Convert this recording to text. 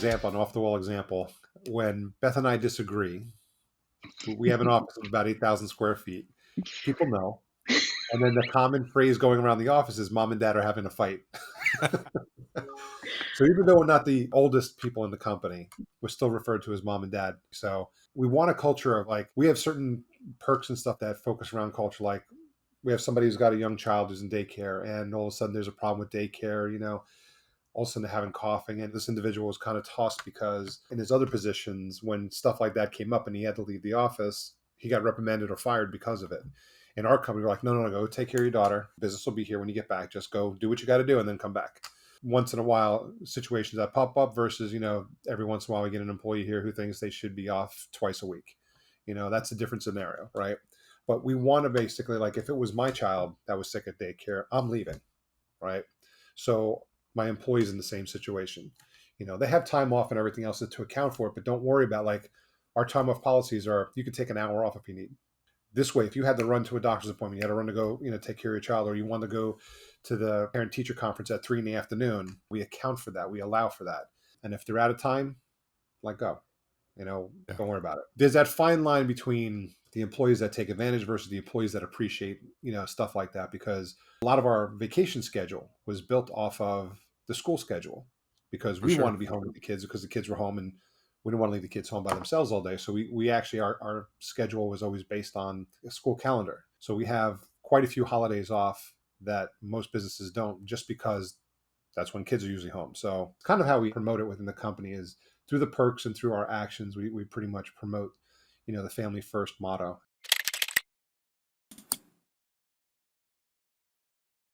example, an off the wall example. When Beth and I disagree, we have an office of about 8,000 square feet. People know. And then the common phrase going around the office is mom and dad are having a fight. So even though we're not the oldest people in the company, we're still referred to as mom and dad. So we want a culture of like, we have certain perks and stuff that focus around culture. Like we have somebody who's got a young child who's in daycare and all of a sudden there's a problem with daycare, all of a sudden they're having coughing. And this individual was kind of tossed because in his other positions, when stuff like that came up and he had to leave the office, he got reprimanded or fired because of it. In our company, we're like, no, go take care of your daughter. Business will be here when you get back. Just go do what you got to do and then come back. Once in a while, situations that pop up versus, every once in a while we get an employee here who thinks they should be off twice a week. That's a different scenario, right? But we want to basically, like, if it was my child that was sick at daycare, I'm leaving, right? So my employees in the same situation. They have time off and everything else to account for it, but don't worry about like our time off policies are you can take an hour off if you need. This way, if you had to run to a doctor's appointment, you had to run to go, take care of your child, or you want to go to the parent teacher conference at 3 PM, we account for that. We allow for that. And if they're out of time, let go. Don't worry about it. There's that fine line between the employees that take advantage versus the employees that appreciate, stuff like that, because a lot of our vacation schedule was built off of the school schedule because For we sure. wanted to be home with the kids because the kids were home and we didn't want to leave the kids home by themselves all day. So we actually, our schedule was always based on a school calendar. So we have quite a few holidays off that most businesses don't just because that's when kids are usually home. So it's kind of how we promote it within the company is through the perks and through our actions. We pretty much promote, the family first motto.